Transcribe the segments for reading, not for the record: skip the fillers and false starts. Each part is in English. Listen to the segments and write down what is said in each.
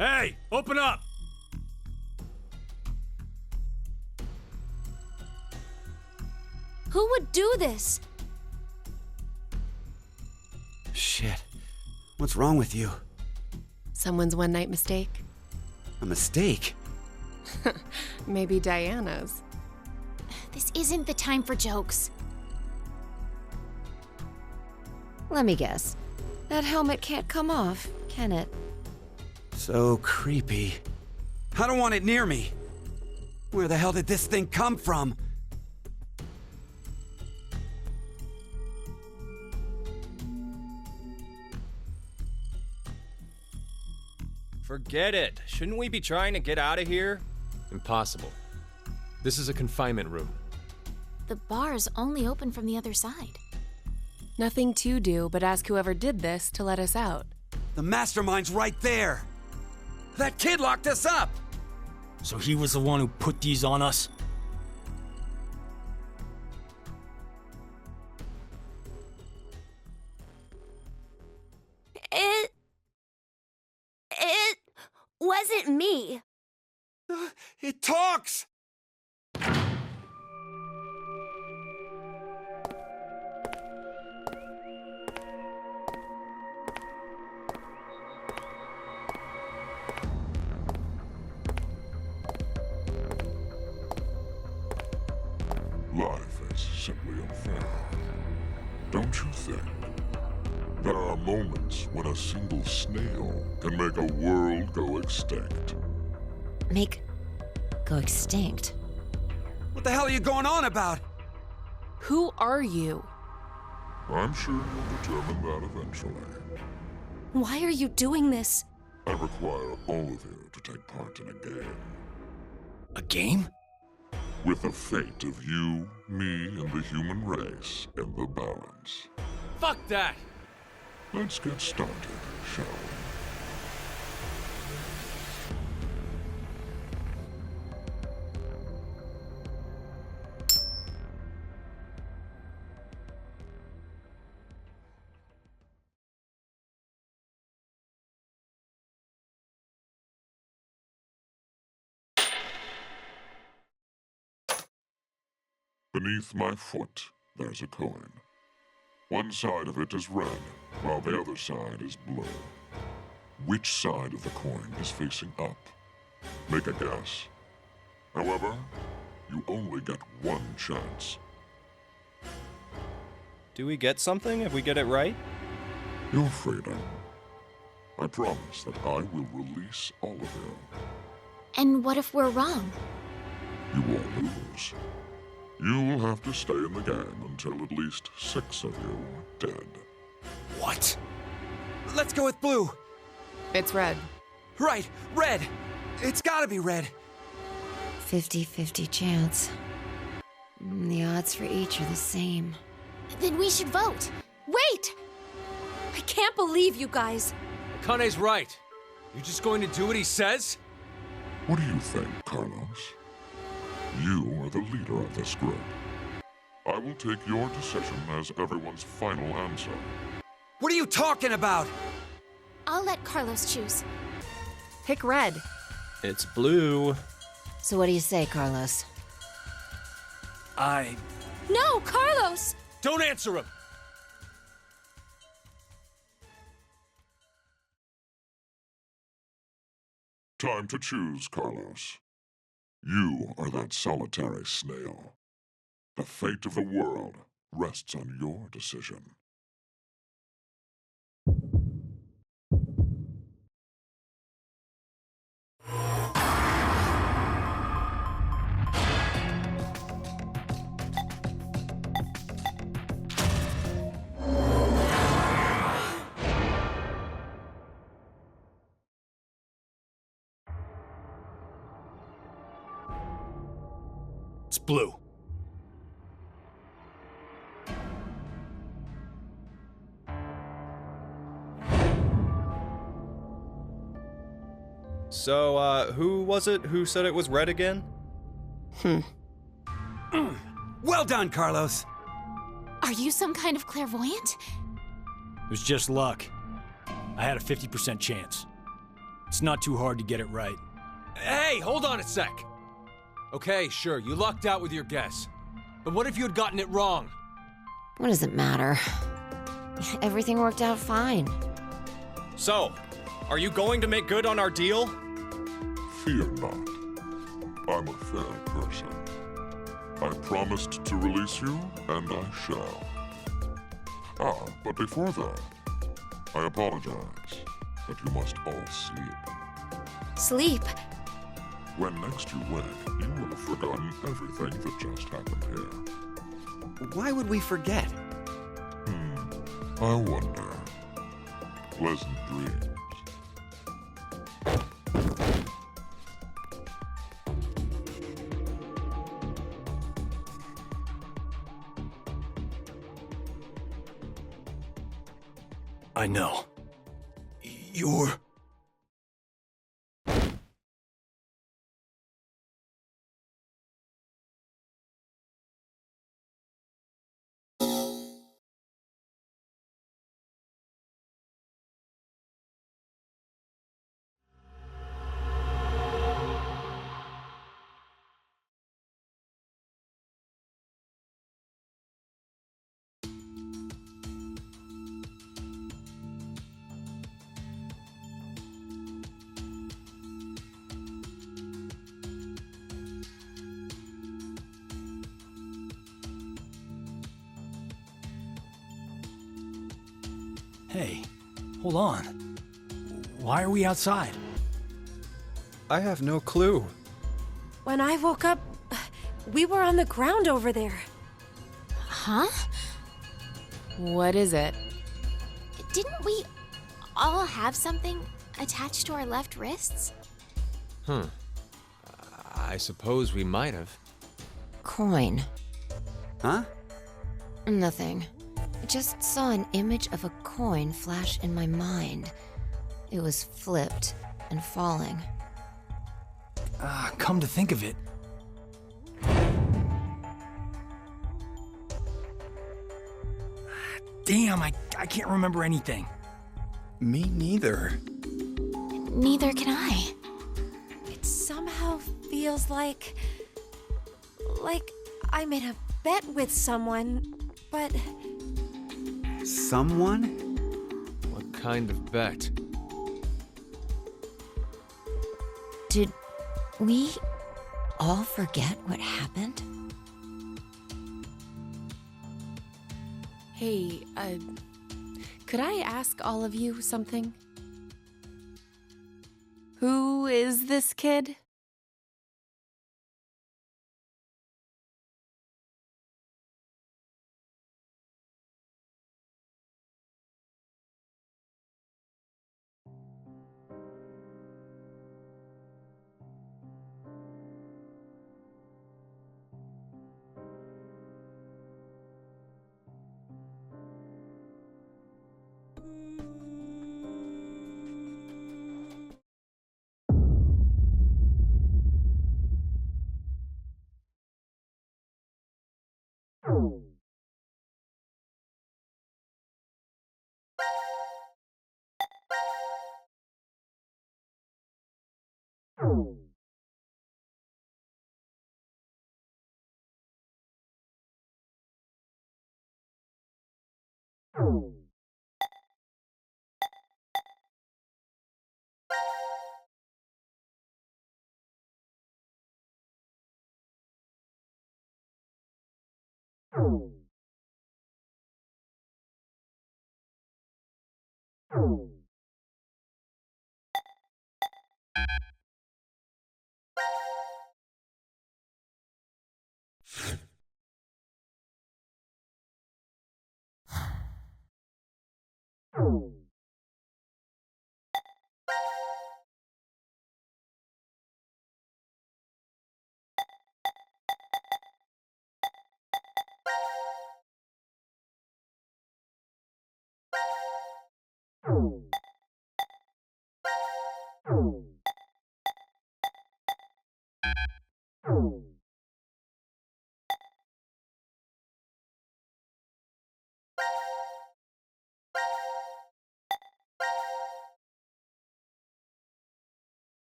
Hey, open up! Who would do this? Shit. What's wrong with you? Someone's one-night mistake? A mistake? Maybe Diana's. This isn't the time for jokes. Let me guess. That helmet can't come off, can it? So creepy. I don't want it near me. Where the hell did this thing come from? Forget it. Shouldn't we be trying to get out of here? Impossible. This is a confinement room. The bar's only open from the other side. Nothing to do but ask whoever did this to let us out. The mastermind's right there. That kid locked us up. So he was the one who put these on us? It wasn't me. It talks! Life is simply unfair. Don't you think? There are moments when a single snail can make a world go extinct. Go extinct? What the hell are you going on about? Who are you? I'm sure you'll determine that eventually. Why are you doing this? I require all of you to take part in a game. A game? With the fate of you, me, and the human race in the balance. Fuck that! Let's get started, shall we? Beneath my foot, there's a coin. One side of it is red, while the other side is blue. Which side of the coin is facing up? Make a guess. However, you only get one chance. Do we get something if we get it right? Your freedom. I promise that I will release all of you. And what if we're wrong? You won't lose. You will have to stay in the game until at least 6 of you are dead. What? Let's go with blue. It's red. Right, red. It's gotta be red. 50-50 chance. The odds for each are the same. Then we should vote. Wait! I can't believe you guys. Akane's right. You just going to do what he says? What do you think, Carlos? You are the leader of this group. I will take your decision as everyone's final answer. What are you talking about? I'll let Carlos choose. Pick red. It's blue. So what do you say, Carlos? No, Carlos! Don't answer him! Time to choose, Carlos. You are that solitary snail. The fate of the world rests on your decision. It's blue. So, who was it who said it was red again? Well done, Carlos. Are you some kind of clairvoyant? It was just luck. I had a 50% chance. It's not too hard to get it right. Hey, hold on a sec. Okay, sure, you lucked out with your guess. But what if you had gotten it wrong? What does it matter? Everything worked out fine. So, are you going to make good on our deal? Fear not. I'm a fair person. I promised to release you, and I shall. Ah, but before that, I apologize that you must all sleep. Sleep? When next you wake, you will have forgotten everything that just happened here. Why would we forget? I wonder. Pleasant dreams. I know. You're... Hey, hold on. Why are we outside? I have no clue. When I woke up, we were on the ground over there. Huh? What is it? Didn't we all have something attached to our left wrists? I suppose we might have. Coin. Huh? Nothing. I just saw an image of a coin flash in my mind. It was flipped and falling. Come to think of it. Damn, I can't remember anything. Me neither. Neither can I. It somehow feels like I made a bet with someone, but Someone? What kind of bet? Did we all forget what happened? Hey, could I ask all of you something? Who is this kid?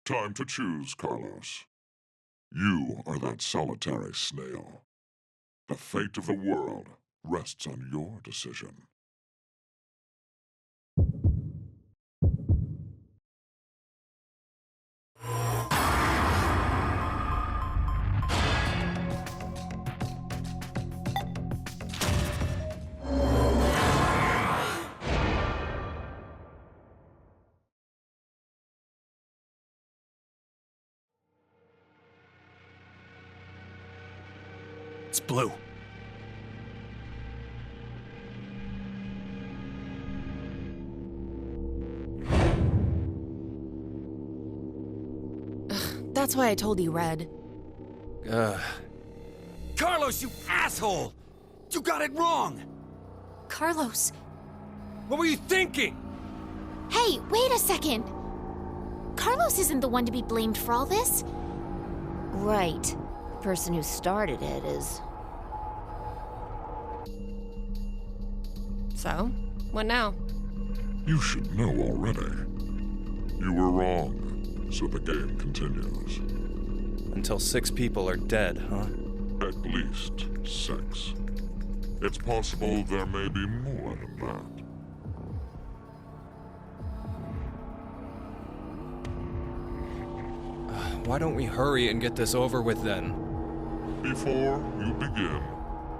Time to choose, Carlos. You are that solitary snail. The fate of the world rests on your decision. It's blue. That's why I told you red. Carlos, you asshole! You got it wrong! Carlos. What were you thinking? Hey, wait a second. Carlos isn't the one to be blamed for all this. Right. The person who started it is. So, what now? You should know already. You were wrong, so the game continues. Until 6 people are dead, huh? At least 6. It's possible there may be more than that. Why don't we hurry and get this over with then? Before you begin,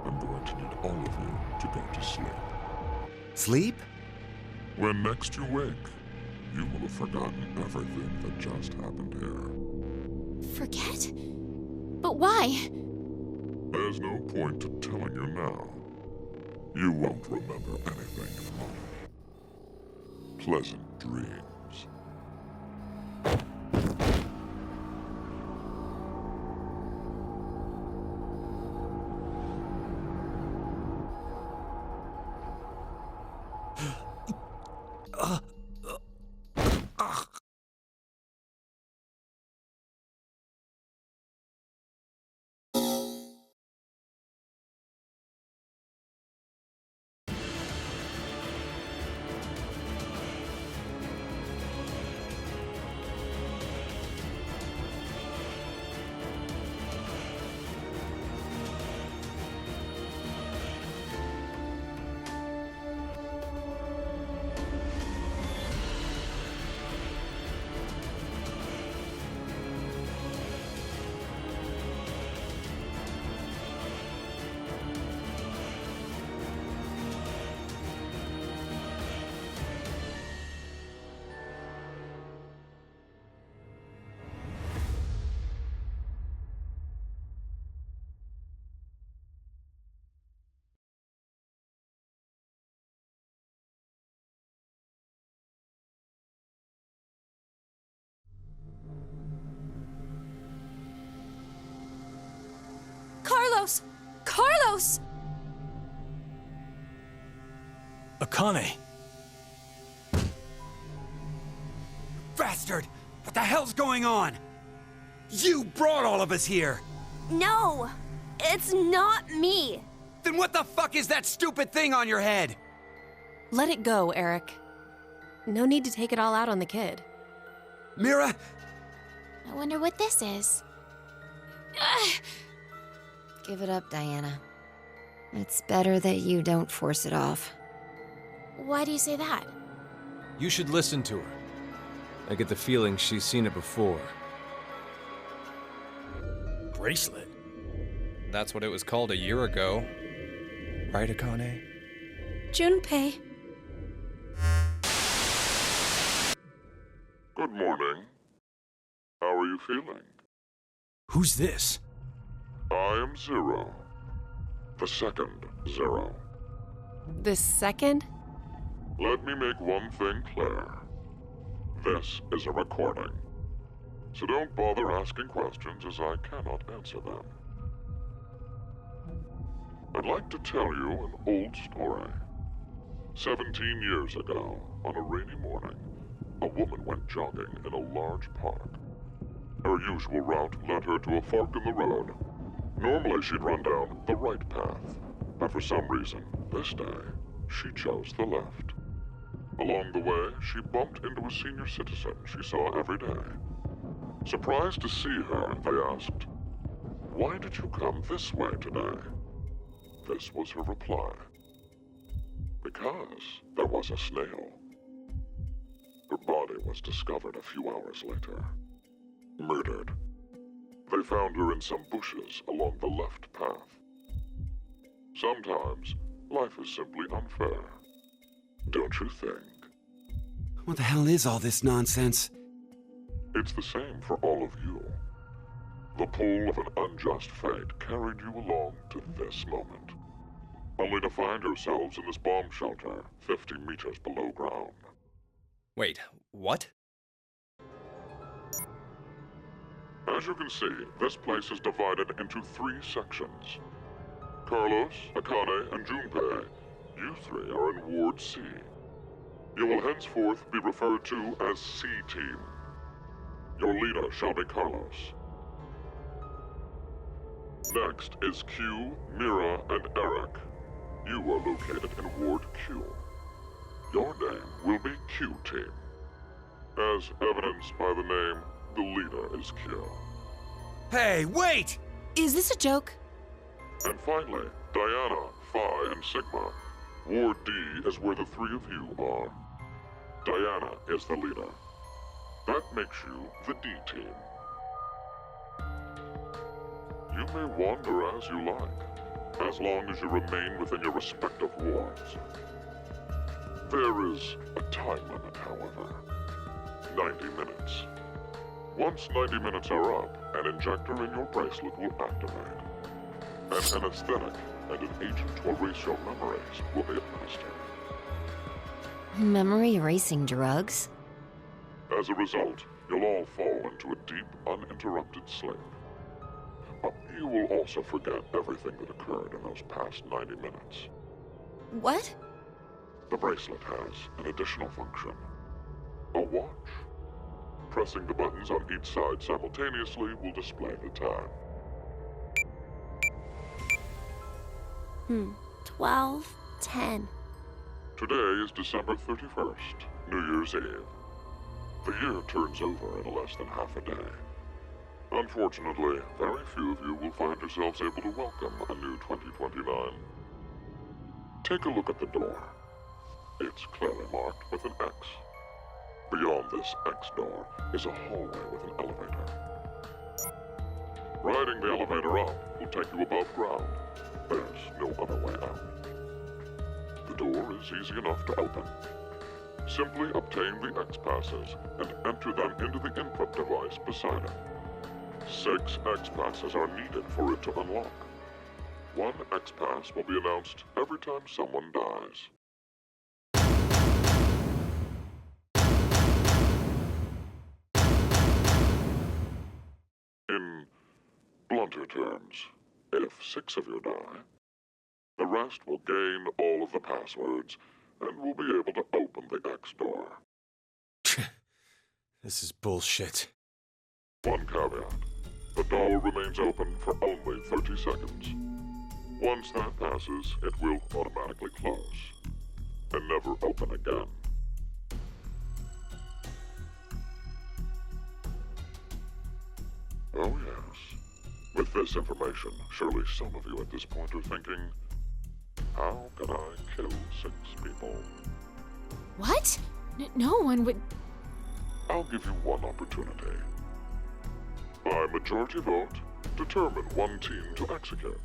I'm going to need all of you to go to sleep. Sleep? When next you wake, you will have forgotten everything that just happened here. Forget? But why? There's no point to telling you now. You won't remember anything tomorrow. Pleasant dreams. Carlos! Carlos! Akane. Bastard! What the hell's going on? You brought all of us here! No! It's not me! Then what the fuck is that stupid thing on your head? Let it go, Eric. No need to take it all out on the kid. Mira? I wonder what this is. Give it up, Diana. It's better that you don't force it off. Why do you say that? You should listen to her. I get the feeling she's seen it before. Bracelet. That's what it was called a year ago. Right, Akane? Junpei. Good morning. How are you feeling? Who's this? I am Zero. The second Zero. The second? Let me make one thing clear. This is a recording. So don't bother asking questions as I cannot answer them. I'd like to tell you an old story. 17 years ago, on a rainy morning, a woman went jogging in a large park. Her usual route led her to a fork in the road. Normally she'd run down the right path, but for some reason, this day, she chose the left. Along the way, she bumped into a senior citizen she saw every day. Surprised to see her, they asked, "Why did you come this way today?" This was her reply. Because there was a snail. Her body was discovered a few hours later. Murdered. They found her in some bushes along the left path. Sometimes, life is simply unfair. Don't you think? What the hell is all this nonsense? It's the same for all of you. The pull of an unjust fate carried you along to this moment, only to find yourselves in this bomb shelter 50 meters below ground. Wait, what? As you can see, this place is divided into 3 sections. Carlos, Akane, and Junpei, you 3 are in Ward C. You will henceforth be referred to as C-Team. Your leader shall be Carlos. Next is Q, Mira, and Eric. You are located in Ward Q. Your name will be Q-Team. As evidenced by the name, the leader is Q. Hey, wait! Is this a joke? And finally, Diana, Phi, and Sigma. Ward D is where the 3 of you are. Diana is the leader. That makes you the D-Team. You may wander as you like, as long as you remain within your respective wards. There is a time limit, however. 90 minutes. Once 90 minutes are up, an injector in your bracelet will activate. An anesthetic and an agent to erase your memories will be administered. Memory erasing drugs? As a result, you'll all fall into a deep, uninterrupted sleep. But you will also forget everything that occurred in those past 90 minutes. What? The bracelet has an additional function. A watch. Pressing the buttons on each side simultaneously will display the time. 12:10. Today is December 31st, New Year's Eve. The year turns over in less than half a day. Unfortunately, very few of you will find yourselves able to welcome a new 2029. Take a look at the door. It's clearly marked with an X. Beyond this X door is a hallway with an elevator. Riding the elevator up will take you above ground. There's no other way out. The door is easy enough to open. Simply obtain the X passes and enter them into the input device beside it. 6 X passes are needed for it to unlock. 1 X pass will be announced every time someone dies. In blunter terms, if 6 of you die, the rest will gain all of the passwords and will be able to open the X door. This is bullshit. 1 caveat. The door remains open for only 30 seconds. Once that passes, it will automatically close and never open again. Oh yes. With this information, surely some of you at this point are thinking, how can I kill 6 people? What? No one would... I'll give you one opportunity. By majority vote, determine one team to execute.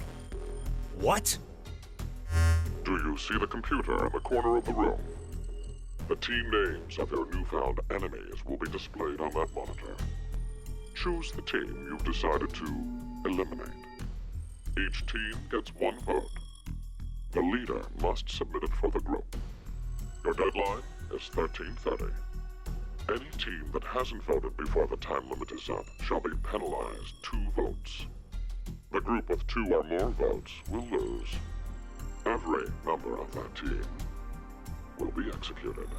What? Do you see the computer in the corner of the room? The team names of your newfound enemies will be displayed on that monitor. Choose the team you've decided to eliminate. Each team gets 1 vote. The leader must submit it for the group. Your deadline is 13:30. Any team that hasn't voted before the time limit is up shall be penalized 2 votes. The group with 2 or more votes will lose. Every member of that team will be executed.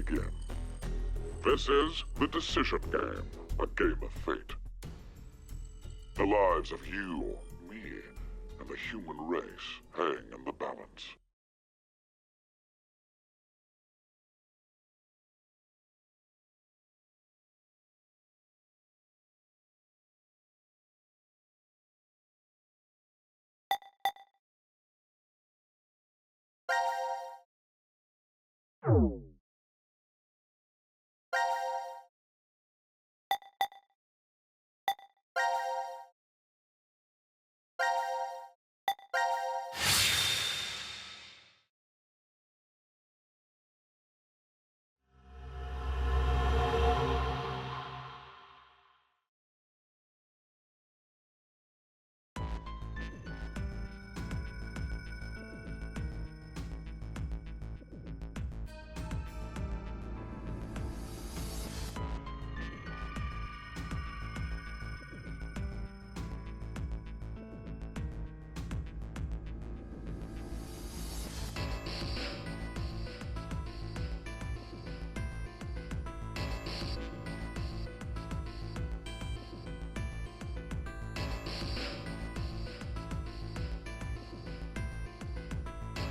begin. This is the decision game, a game of fate. The lives of you, me, and the human race hang in the balance.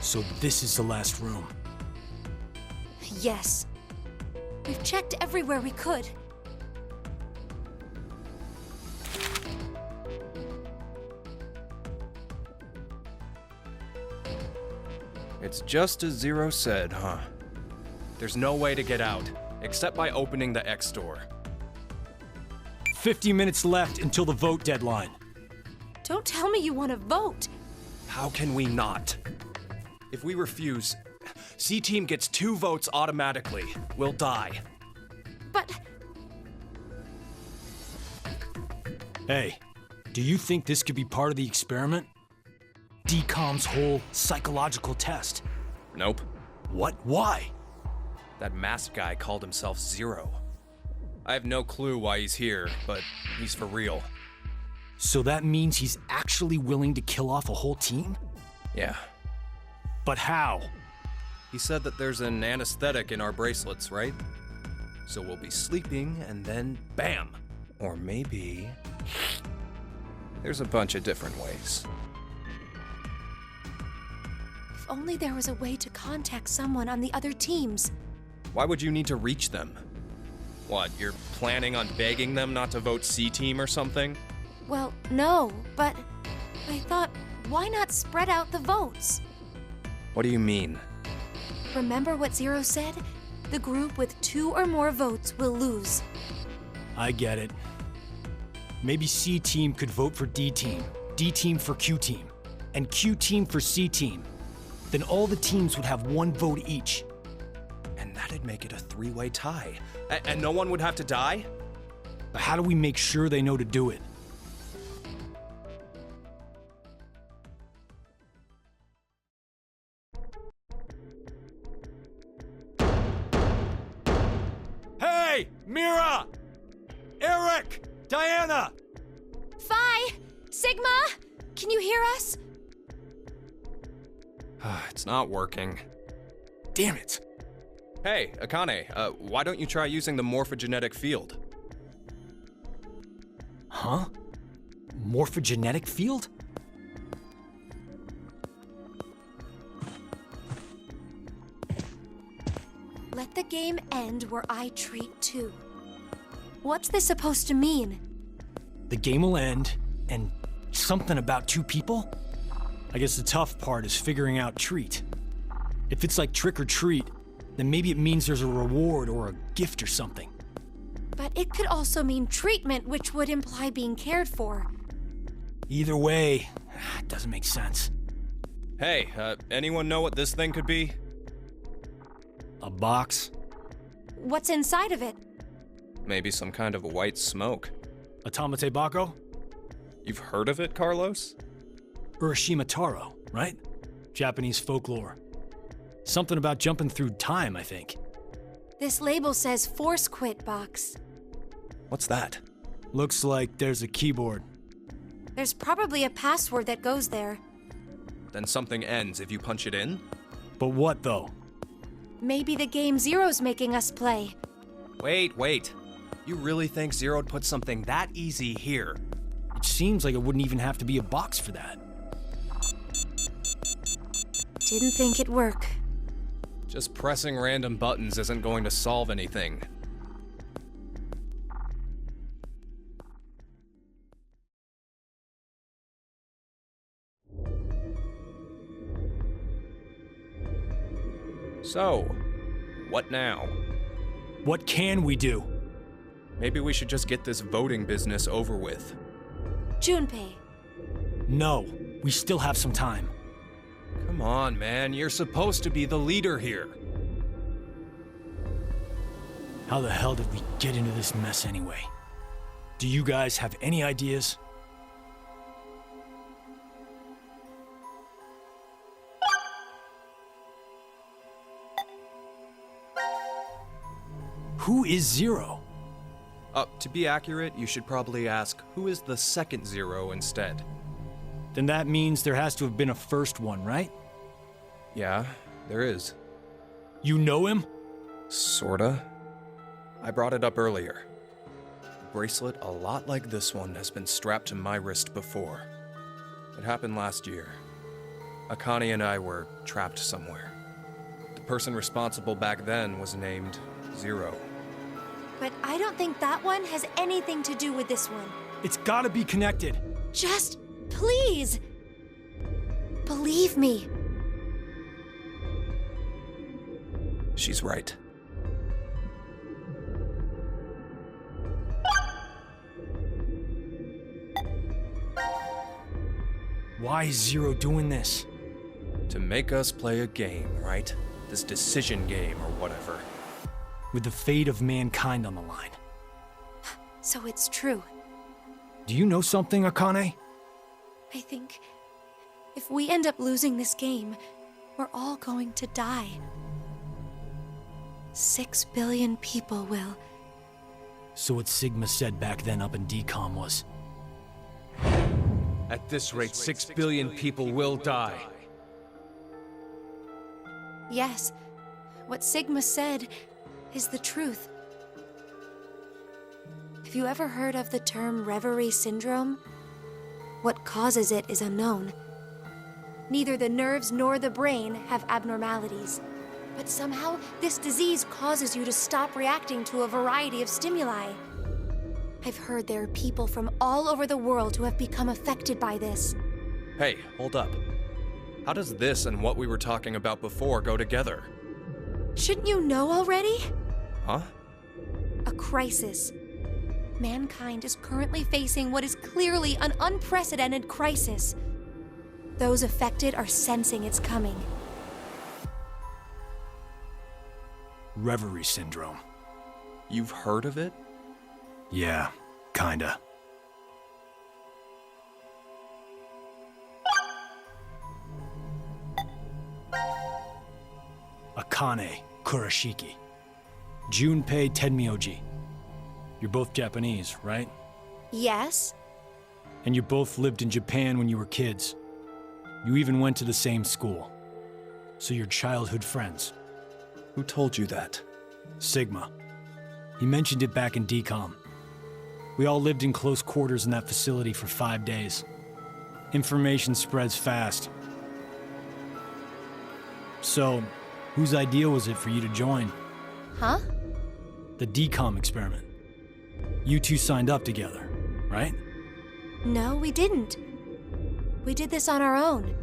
So this is the last room. Yes. We've checked everywhere we could. It's just as Zero said, huh? There's no way to get out, except by opening the X door. 50 minutes left until the vote deadline. Don't tell me you want to vote. How can we not? If we refuse, C-Team gets 2 votes automatically. We'll die. But Hey, do you think this could be part of the experiment? DCOM's whole psychological test. Nope. What? Why? That masked guy called himself Zero. I have no clue why he's here, but he's for real. So that means he's actually willing to kill off a whole team? Yeah. But how? He said that there's an anesthetic in our bracelets, right? So we'll be sleeping, and then bam! Or maybe... There's a bunch of different ways. if only there was a way to contact someone on the other teams. Why would you need to reach them? What, you're planning on begging them not to vote C-Team or something? Well, no, but I thought, why not spread out the votes? What do you mean? Remember what Zero said? The group with 2 or more votes will lose. I get it. Maybe C-Team could vote for D-Team, D-Team for Q-Team, and Q-Team for C-Team. Then all the teams would have 1 vote each. And that'd make it a 3-way tie. And no one would have to die? But how do we make sure they know to do it? Hey! Mira! Eric! Diana! Phi! Sigma! Can you hear us? It's not working. Damn it! Hey, Akane, why don't you try using the morphogenetic field? Huh? Morphogenetic field? Let the game end where I treat 2. What's this supposed to mean? The game will end, and something about 2 people? I guess the tough part is figuring out treat. If it's like trick or treat, then maybe it means there's a reward or a gift or something. But it could also mean treatment, which would imply being cared for. Either way, it doesn't make sense. Hey, anyone know what this thing could be? A box? What's inside of it? Maybe some kind of white smoke. Automate Bako? You've heard of it, Carlos? Urashima Taro, right? Japanese folklore. Something about jumping through time, I think. This label says Force Quit Box. What's that? Looks like there's a keyboard. There's probably a password that goes there. Then something ends if you punch it in? But what, though? Maybe the game Zero's making us play. Wait. You really think Zero'd put something that easy here? It seems like it wouldn't even have to be a box for that. Didn't think it'd work. Just pressing random buttons isn't going to solve anything. So, what now? What can we do? Maybe we should just get this voting business over with. Junpei. No, we still have some time. Come on, man, you're supposed to be the leader here. How the hell did we get into this mess anyway? Do you guys have any ideas? Who is Zero? To be accurate, you should probably ask, who is the second Zero instead? Then that means there has to have been a first one, right? Yeah, there is. You know him? Sorta. I brought it up earlier. A bracelet a lot like this one has been strapped to my wrist before. It happened last year. Akane and I were trapped somewhere. The person responsible back then was named Zero. But I don't think that one has anything to do with this one. It's gotta be connected. Just, please! Believe me. She's right. Why is Zero doing this? To make us play a game, right? This decision game or whatever. With the fate of mankind on the line. So it's true. Do you know something, Akane? I think if we end up losing this game, we're all going to die. 6 billion people will. So what Sigma said back then up in DCOM was... At this rate, 6 billion people will die. Yes, what Sigma said is the truth. Have you ever heard of the term reverie syndrome? What causes it is unknown. Neither the nerves nor the brain have abnormalities. But somehow, this disease causes you to stop reacting to a variety of stimuli. I've heard there are people from all over the world who have become affected by this. Hey, hold up. How does this and what we were talking about before go together? Shouldn't you know already? Huh? A crisis. Mankind is currently facing what is clearly an unprecedented crisis. Those affected are sensing it's coming. Reverie syndrome. You've heard of it? Yeah, kinda. Akane Kurashiki. Junpei Tenmyoji. You're both Japanese, right? Yes? And you both lived in Japan when you were kids. You even went to the same school. So you're childhood friends. Who told you that? Sigma. He mentioned it back in DCOM. We all lived in close quarters in that facility for 5 days. Information spreads fast. So, whose idea was it for you to join? Huh? The DCOM experiment. You two signed up together, right? No, we didn't. We did this on our own.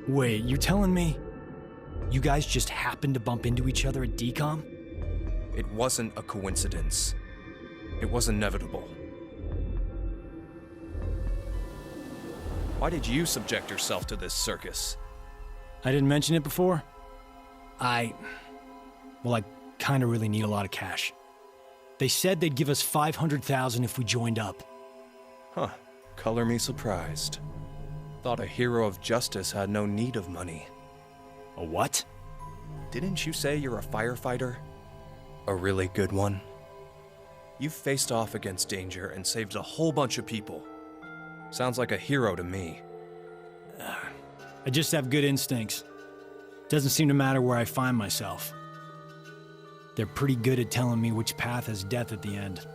Wait, you're telling me you guys just happened to bump into each other at DCOM? It wasn't a coincidence. It was inevitable. Why did you subject yourself to this circus? I didn't mention it before? I kinda really need a lot of cash. They said they'd give us $500,000 if we joined up. Huh. Color me surprised. Thought a hero of justice had no need of money. A what? Didn't you say you're a firefighter? A really good one? You faced off against danger and saved a whole bunch of people. Sounds like a hero to me. I just have good instincts. Doesn't seem to matter where I find myself. They're pretty good at telling me which path has death at the end.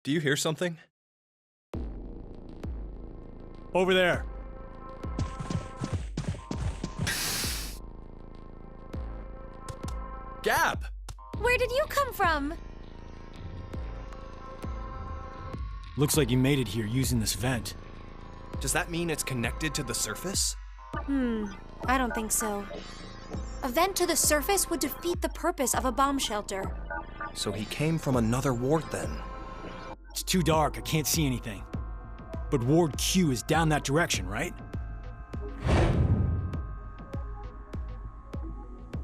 Do you hear something? Over there. Gab! Where did you come from? Looks like you made it here using this vent. Does that mean it's connected to the surface? I don't think so. A vent to the surface would defeat the purpose of a bomb shelter. So he came from another ward then. It's too dark, I can't see anything. But Ward Q is down that direction, right?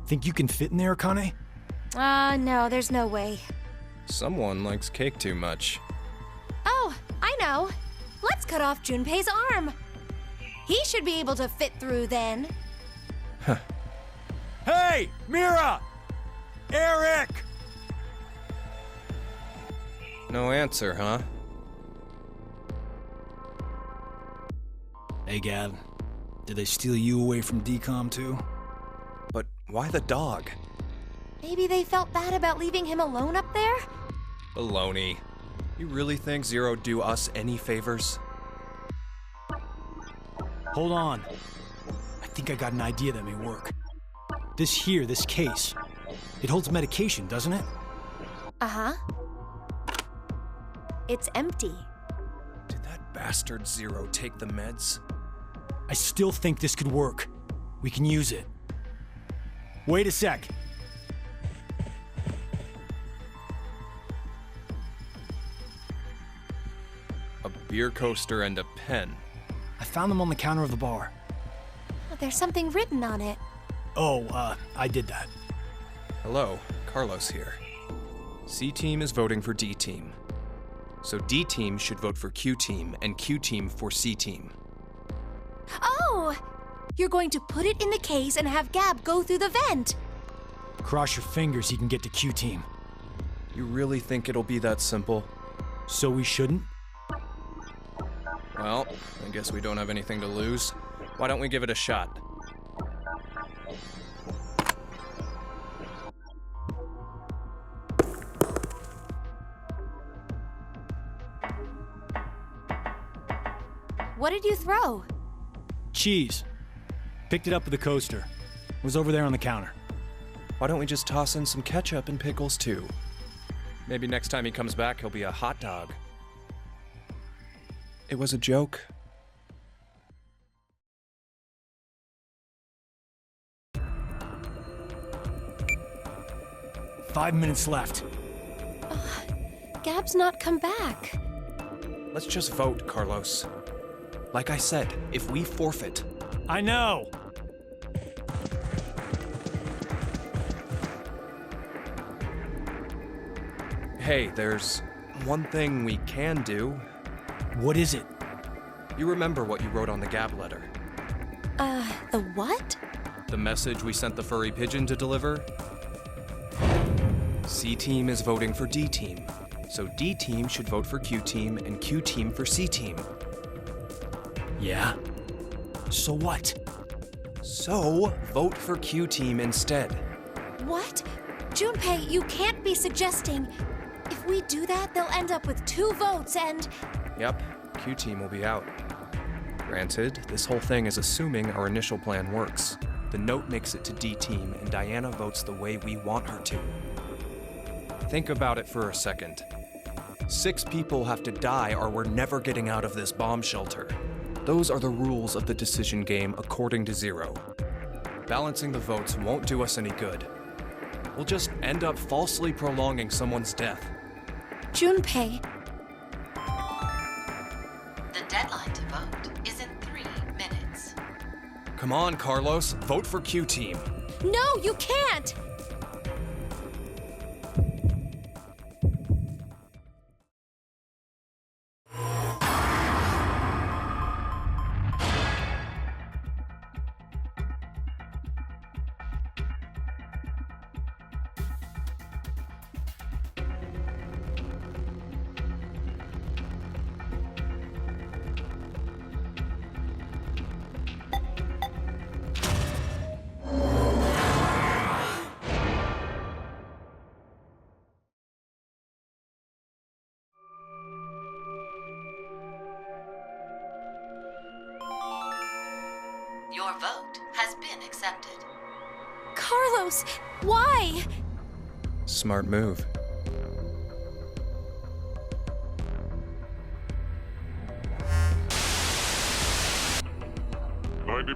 Think you can fit in there, Akane? No, there's no way. Someone likes cake too much. Oh, I know. Let's cut off Junpei's arm. He should be able to fit through then. Hey, Mira! Eric! No answer, huh? Hey, Gab. Did they steal you away from DCOM too? But why the dog? Maybe they felt bad about leaving him alone up there? Baloney. You really think Zero'd do us any favors? Hold on. I think I got an idea that may work. This case. It holds medication, doesn't it? Uh-huh. It's empty. Did that bastard Zero take the meds? I still think this could work. We can use it. Wait a sec. A beer coaster and a pen. I found them on the counter of the bar. Oh, there's something written on it. Oh, I did that. Hello, Carlos here. C-Team is voting for D-Team. So D-Team should vote for Q-Team, and Q-Team for C-Team. Oh! You're going to put it in the case and have Gab go through the vent. Cross your fingers he can get to Q-Team. You really think it'll be that simple? So we shouldn't? Well, I guess we don't have anything to lose. Why don't we give it a shot? What did you throw? Cheese. Picked it up with the coaster. It was over there on the counter. Why don't we just toss in some ketchup and pickles too? Maybe next time he comes back, he'll be a hot dog. It was a joke. Five minutes left. Gab's not come back. Let's just vote, Carlos. Like I said, if we forfeit... I know! Hey, there's one thing we can do. What is it? You remember what you wrote on the Gab letter? The what? The message we sent the furry pigeon to deliver? C-Team is voting for D-Team. So D-Team should vote for Q-Team and Q-Team for C-Team. Yeah? So what? So, vote for Q-Team instead. What? Junpei, you can't be suggesting... If we do that, they'll end up with 2 votes and... Yep, Q-Team will be out. Granted, this whole thing is assuming our initial plan works. The note makes it to D-Team and Diana votes the way we want her to. Think about it for a second. 6 people have to die or we're never getting out of this bomb shelter. Those are the rules of the decision game according to Zero. Balancing the votes won't do us any good. We'll just end up falsely prolonging someone's death. Junpei... The deadline to vote is in 3 minutes. Come on, Carlos, vote for Q-Team. No, you can't! Your vote has been accepted. Carlos, why? Smart move.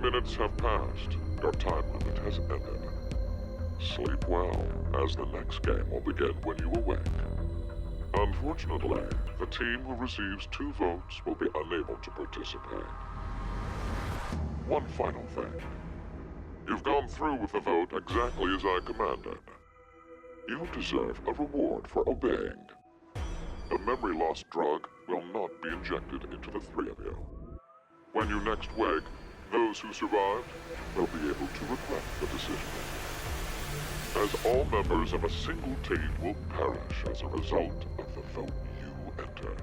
Minutes have passed. Your time limit has ended. Sleep well, as the next game will begin when you awake. Unfortunately, the team who receives 2 votes will be unable to participate. One final thing. You've gone through with the vote exactly as I commanded. You deserve a reward for obeying. The memory loss drug will not be injected into the 3 of you. When you next wake, those who survived will be able to regret the decision. As all members of a single team will perish as a result of the vote you entered.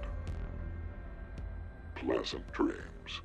Pleasant dreams.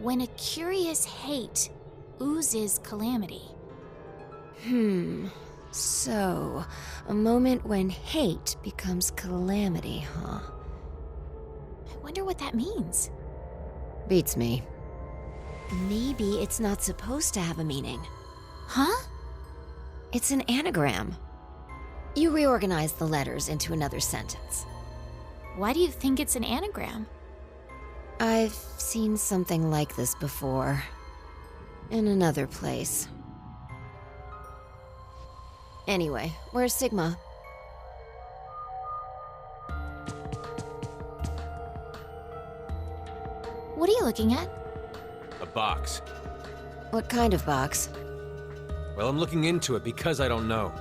When a curious hate oozes calamity. So, a moment when hate becomes calamity, huh? I wonder what that means. Beats me. Maybe it's not supposed to have a meaning. Huh? It's an anagram. You reorganize the letters into another sentence. Why do you think it's an anagram? I've seen something like this before. In another place. Anyway, where's Sigma? What are you looking at? A box. What kind of box? Well, I'm looking into it because I don't know.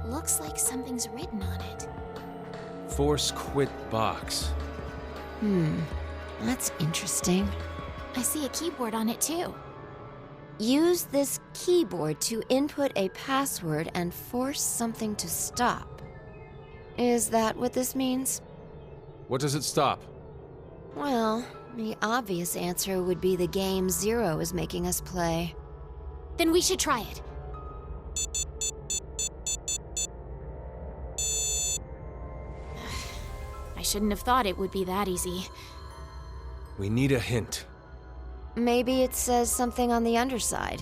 Looks like something's written on it. Force quit box. That's interesting. I see a keyboard on it too. Use this keyboard to input a password and force something to stop. Is that what this means? What does it stop? Well, the obvious answer would be the game Zero is making us play. Then we should try it. I shouldn't have thought it would be that easy. We need a hint. Maybe it says something on the underside.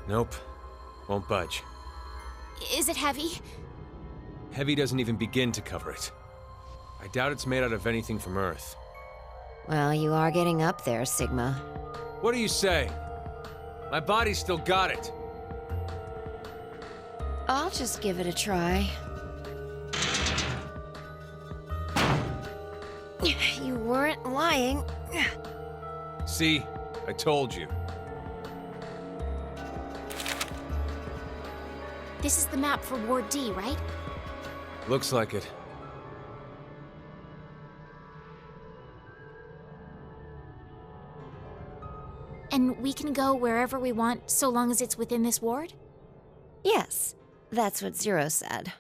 Nope. Won't budge. Is it heavy? Heavy doesn't even begin to cover it. I doubt it's made out of anything from Earth. Well, you are getting up there, Sigma. What do you say? My body's still got it. I'll just give it a try. You weren't lying. See? I told you. This is the map for Ward D, right? Looks like it. And we can go wherever we want so long as it's within this ward? Yes, that's what Zero said.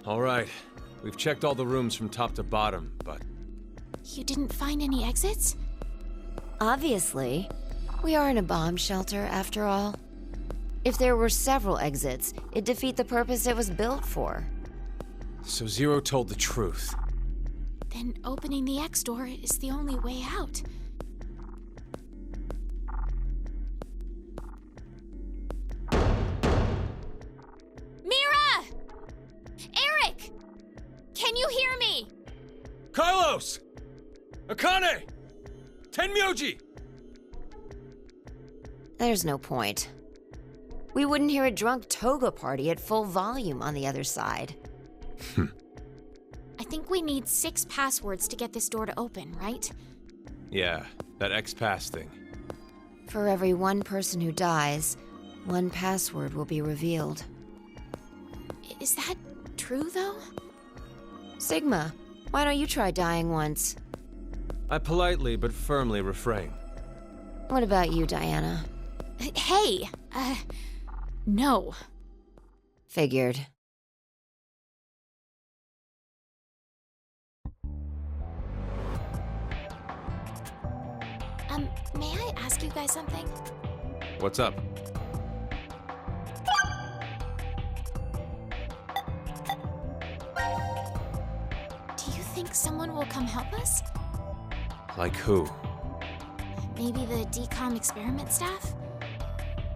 All right. We've checked all the rooms from top to bottom, but... You didn't find any exits? Obviously. We are in a bomb shelter, after all. If there were several exits, it'd defeat the purpose it was built for. So Zero told the truth. Then opening the X door is the only way out. Mira! Eric! Can you hear me? Carlos! Akane! Tenmyoji! There's no point. We wouldn't hear a drunk toga party at full volume on the other side. I think we need 6 passwords to get this door to open, right? Yeah, that X-Pass thing. For every one person who dies, 1 password will be revealed. Is that true, though? Sigma, why don't you try dying once? I politely but firmly refrain. What about you, Diana? Hey! No. Figured. May I ask you guys something? What's up? Do you think someone will come help us? Like who? Maybe the DCOM experiment staff?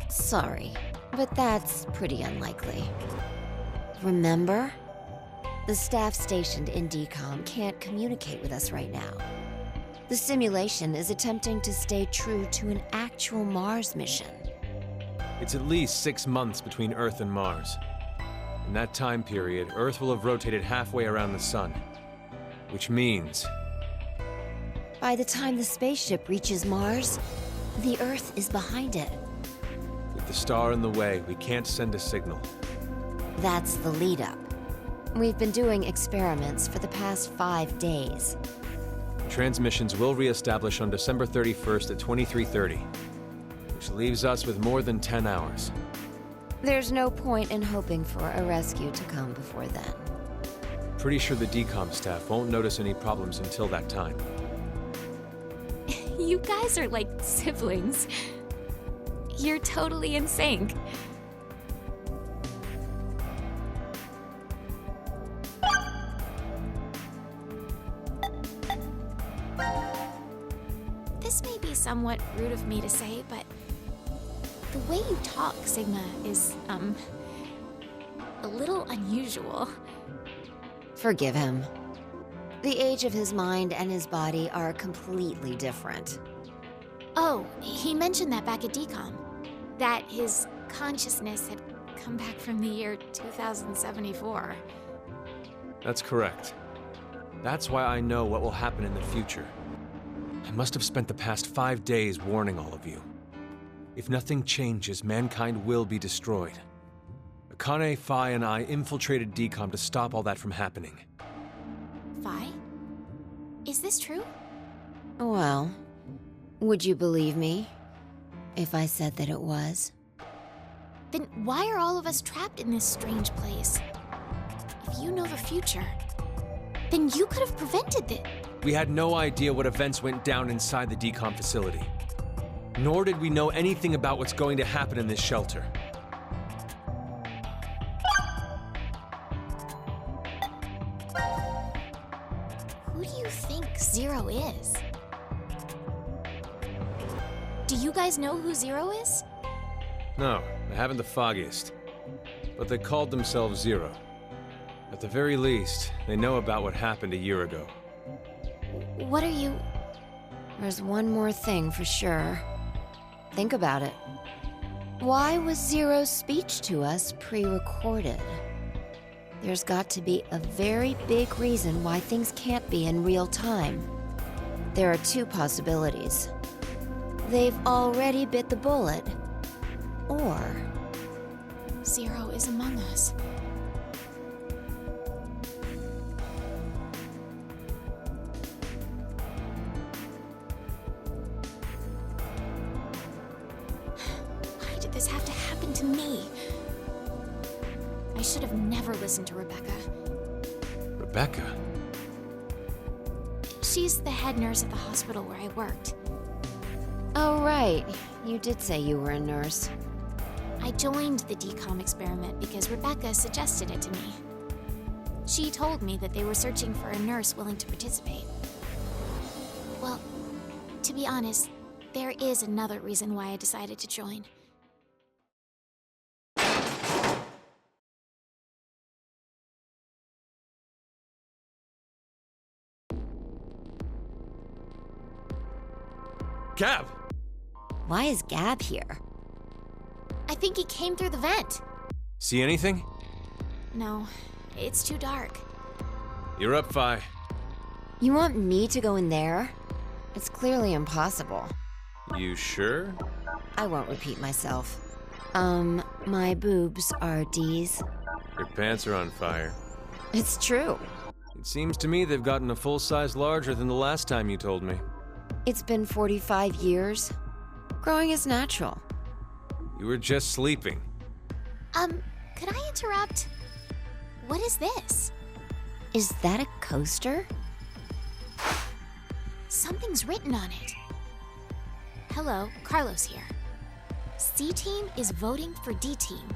Sorry, but that's pretty unlikely. Remember? The staff stationed in DCOM can't communicate with us right now. The simulation is attempting to stay true to an actual Mars mission. It's at least 6 months between Earth and Mars. In that time period, Earth will have rotated halfway around the Sun. Which means... By the time the spaceship reaches Mars, the Earth is behind it. with the star in the way, we can't send a signal. That's the lead-up. We've been doing experiments for the past 5 days. Transmissions will re-establish on December 31st at 23:30, which leaves us with more than 10 hours. There's no point in hoping for a rescue to come before then. Pretty sure the DCOM staff won't notice any problems until that time. You guys are like siblings. You're totally in sync. This may be somewhat rude of me to say, but the way you talk, Sigma, is, a little unusual. Forgive him. The age of his mind and his body are completely different. Oh, he mentioned that back at DCOM. That his consciousness had come back from the year 2074. That's correct. That's why I know what will happen in the future. I must have spent the past 5 days warning all of you. If nothing changes, mankind will be destroyed. Akane, Phi, and I infiltrated DCOM to stop all that from happening. Phi? Is this true? Well, would you believe me if I said that it was? Then why are all of us trapped in this strange place? If you know the future, then you could have prevented it. We had no idea what events went down inside the DCOM facility. Nor did we know anything about what's going to happen in this shelter. Who do you think Zero is? Do you guys know who Zero is? No, I haven't the foggiest. But they called themselves Zero. At the very least, they know about what happened a year ago. What are you... There's one more thing for sure. Think about it. Why was Zero's speech to us pre-recorded? There's got to be a very big reason why things can't be in real time. There are 2 possibilities. They've already bit the bullet, or... Zero is among us. Why did this have to happen to me? I should have never listened to Rebecca. Rebecca? She's the head nurse at the hospital where I worked. Oh, right. You did say you were a nurse. I joined the decom experiment because Rebecca suggested it to me. She told me that they were searching for a nurse willing to participate. Well, to be honest, there is another reason why I decided to join. Gab! Why is Gab here? I think he came through the vent. See anything? No, it's too dark. You're up, Fi. You want me to go in there? It's clearly impossible. You sure? I won't repeat myself. My boobs are D's. Your pants are on fire. It's true. It seems to me they've gotten a full size larger than the last time you told me. It's been 45 years. Growing is natural. You were just sleeping. Could I interrupt? What is this? Is that a coaster? Something's written on it. Hello, Carlos here. C-Team is voting for D-Team.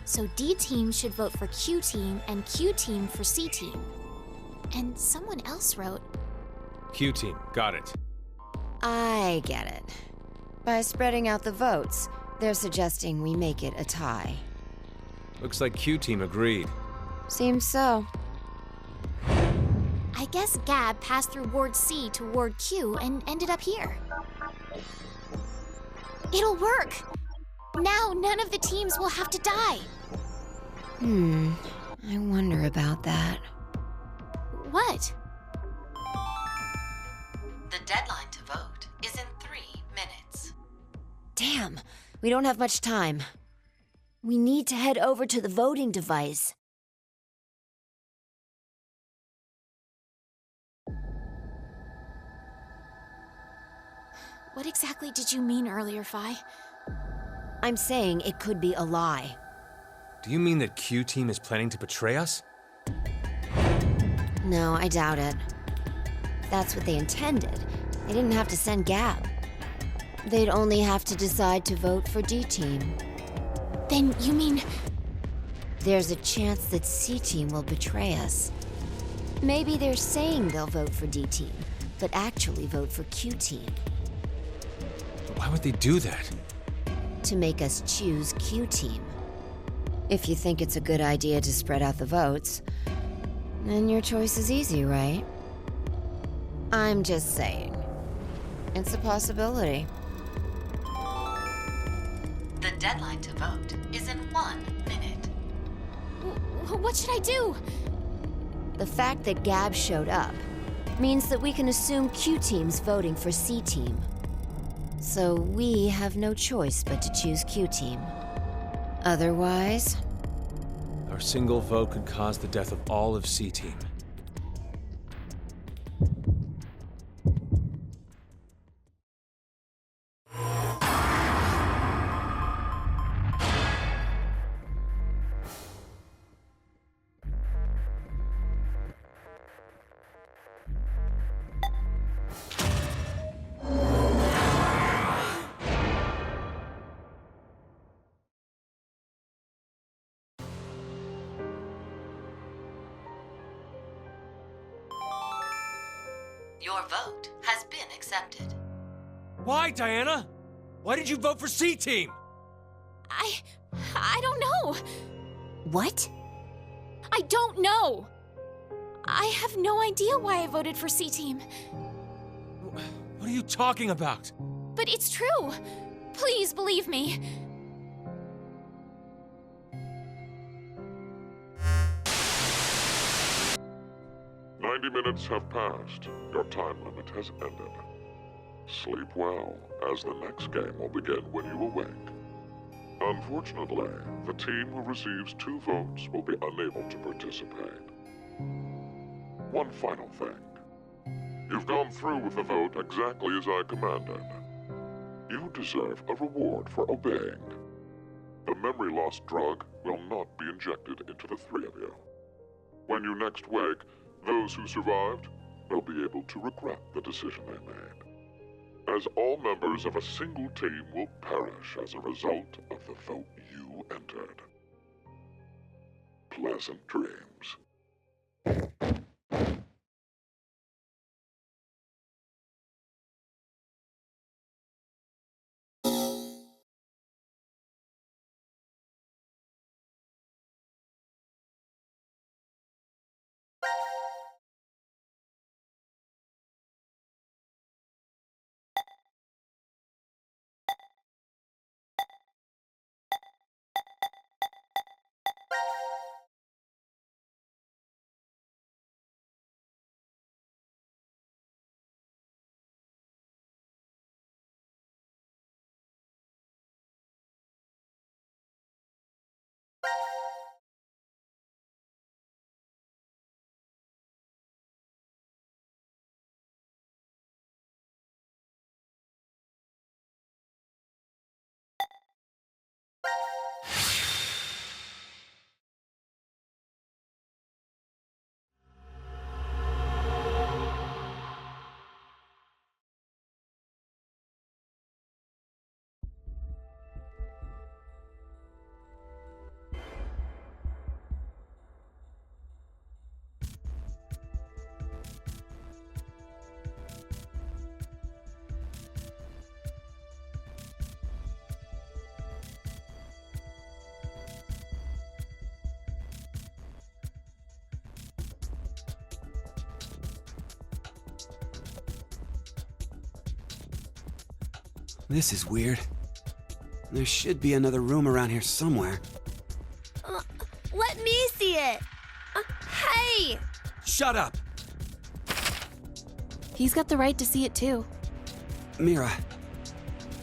So D-Team should vote for Q-Team and Q-Team for C-Team. And someone else wrote... Q-Team, got it. I get it. By spreading out the votes, they're suggesting we make it a tie. Looks like Q-Team agreed. Seems so. I guess Gab passed through Ward C to Ward Q and ended up here. It'll work! Now none of the teams will have to die! I wonder about that. What? The deadline to vote is in 3 minutes. Damn, we don't have much time. We need to head over to the voting device. What exactly did you mean earlier, Fi? I'm saying it could be a lie. Do you mean that Q-Team is planning to betray us? No, I doubt it. If that's what they intended, they didn't have to send Gab. They'd only have to decide to vote for D-Team. Then you mean... There's a chance that C-Team will betray us. Maybe they're saying they'll vote for D-Team, but actually vote for Q-Team. Why would they do that? To make us choose Q-Team. If you think it's a good idea to spread out the votes, then your choice is easy, right? I'm just saying. It's a possibility. The deadline to vote is in 1 minute. What should I do? The fact that Gab showed up means that we can assume Q-Team's voting for C-Team. So we have no choice but to choose Q-Team. Otherwise... Our single vote could cause the death of all of C-Team. Your vote has been accepted. Why, Diana? Why did you vote for C-Team? I don't know. What? I don't know. I have no idea why I voted for C-Team. What are you talking about? But it's true. Please believe me. Minutes have passed. Your time limit has ended. Sleep well, as the next game will begin when you awake. Unfortunately, the team who receives 2 votes will be unable to participate. One final thing. You've gone through with the vote exactly as I commanded. You deserve a reward for obeying. The memory loss drug will not be injected into the 3 of you. When you next wake, Those who survived will be able to regret the decision they made, as all members of a single team will perish as a result of the vote you entered. Pleasant dreams. This is weird. There should be another room around here somewhere. Let me see it! Hey! Shut up! He's got the right to see it too. Mira,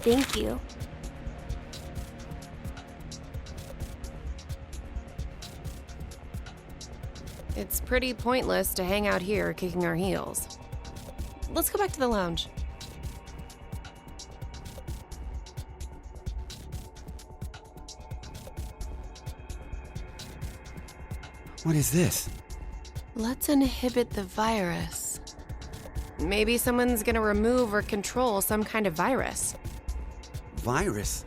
Thank you. It's pretty pointless to hang out here kicking our heels. Let's go back to the lounge. what is this? Let's inhibit the virus. Maybe someone's gonna remove or control some kind of virus. Virus?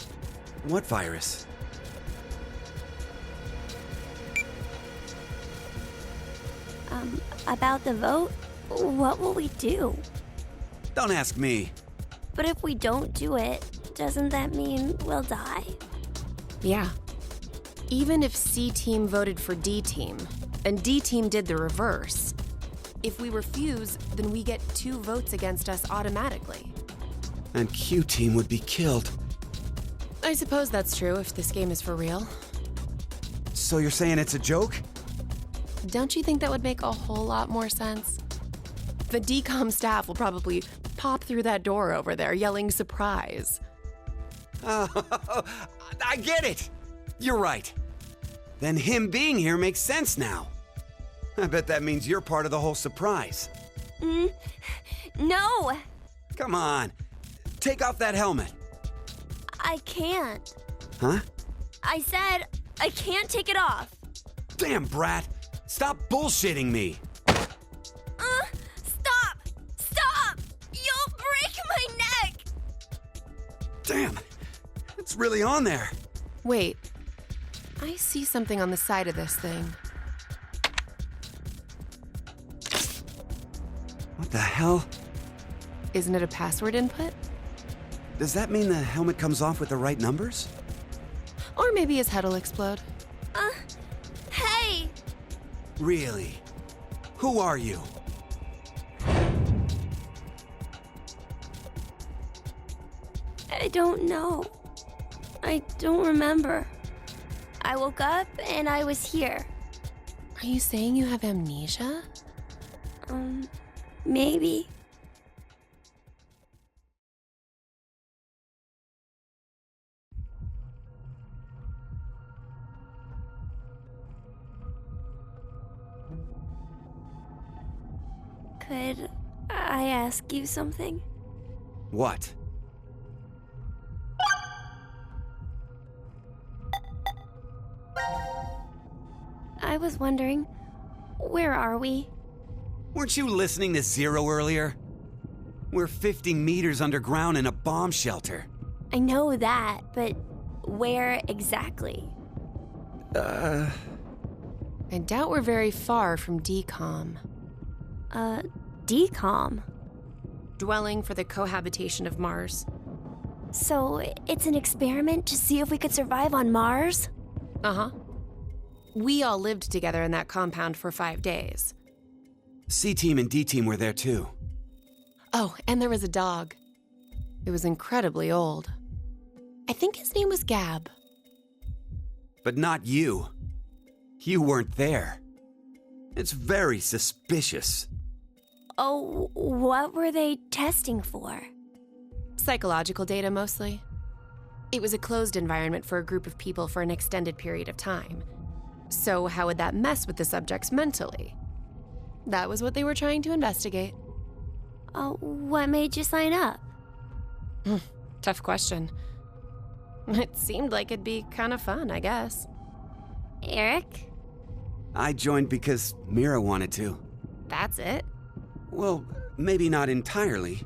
What virus? About the vote? What will we do? Don't ask me. But if we don't do it, doesn't that mean we'll die? Yeah. Even if C team voted for D team, and D team did the reverse, if we refuse, then we get 2 votes against us automatically. And Q team would be killed. I suppose that's true if this game is for real. So you're saying it's a joke? Don't you think that would make a whole lot more sense? The DCOM staff will probably pop through that door over there yelling surprise. Oh, I get it! You're right. Then him being here makes sense now. I bet that means you're part of the whole surprise. No! Come on. Take off that helmet. I can't. Huh? I said I can't take it off. Damn, Brat. Stop bullshitting me. Stop! Stop! You'll break my neck! Damn. It's really on there. Wait. I see something on the side of this thing. What the hell? Isn't it a password input? Does that mean the helmet comes off with the right numbers? Or maybe his head'll explode. Hey! Really? Who are you? I don't know. I don't remember. I woke up and I was here. Are you saying you have amnesia? Maybe. Could I ask you something? What? I was wondering, where are we? Weren't you listening to Zero earlier? We're 50 meters underground in a bomb shelter. I know that, but where exactly? I doubt we're very far from DCOM. DCOM? Dwelling for the cohabitation of Mars. So it's an experiment to see if we could survive on Mars? Uh-huh. We all lived together in that compound for 5 days. C-Team and D-Team were there too. Oh, and there was a dog. It was incredibly old. I think his name was Gab. But not you. You weren't there. It's very suspicious. Oh, what were they testing for? Psychological data, mostly. It was a closed environment for a group of people for an extended period of time. So how would that mess with the subjects mentally? That was what they were trying to investigate. Oh, what made you sign up? Tough question. It seemed like it'd be kind of fun, I guess. Eric? I joined because Mira wanted to. That's it? Well, maybe not entirely.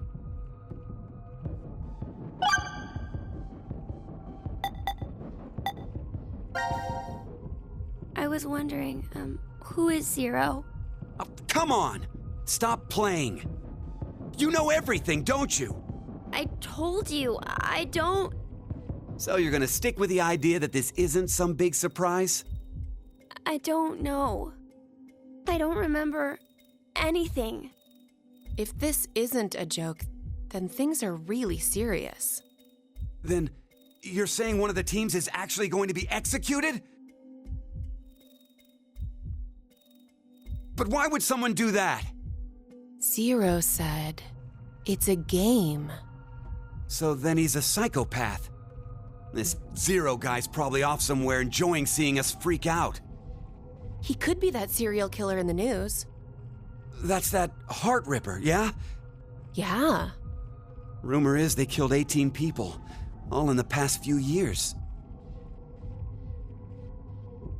I was wondering, who is Zero? Oh, come on! Stop playing! You know everything, don't you? I told you, I don't... So you're gonna stick with the idea that this isn't some big surprise? I don't know. I don't remember anything. If this isn't a joke, then things are really serious. Then you're saying one of the teams is actually going to be executed? But why would someone do that? Zero said, it's a game. So then he's a psychopath. This Zero guy's probably off somewhere enjoying seeing us freak out. He could be that serial killer in the news. That's that Heart Ripper, yeah? Yeah. Rumor is they killed 18 people, all in the past few years.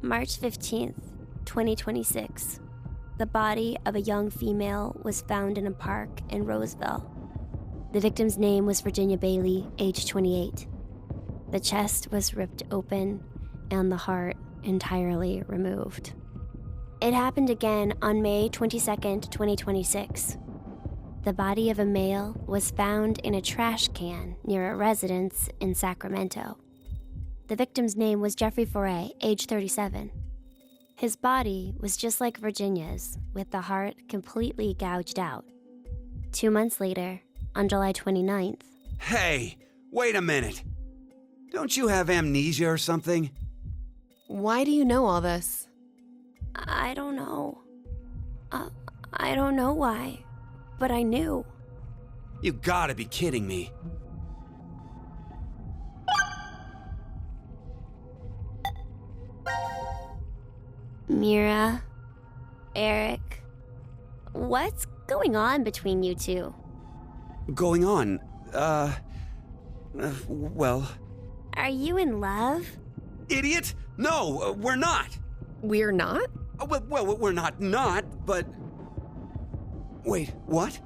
March 15th, 2026. The body of a young female was found in a park in Roseville. The victim's name was Virginia Bailey, age 28. The chest was ripped open and the heart entirely removed. It happened again on May 22nd, 2026. The body of a male was found in a trash can near a residence in Sacramento. The victim's name was Jeffrey Foray, age 37. His body was just like Virginia's, with the heart completely gouged out. 2 months later, on July 29th... Hey, wait a minute. Don't you have amnesia or something? Why do you know all this? I don't know. I don't know why, but I knew. You gotta be kidding me. Mira, Eric, what's going on between you two? Going on? Well... Are you in love? Idiot! No, we're not! We're not? Well, we're not, but... Wait, what?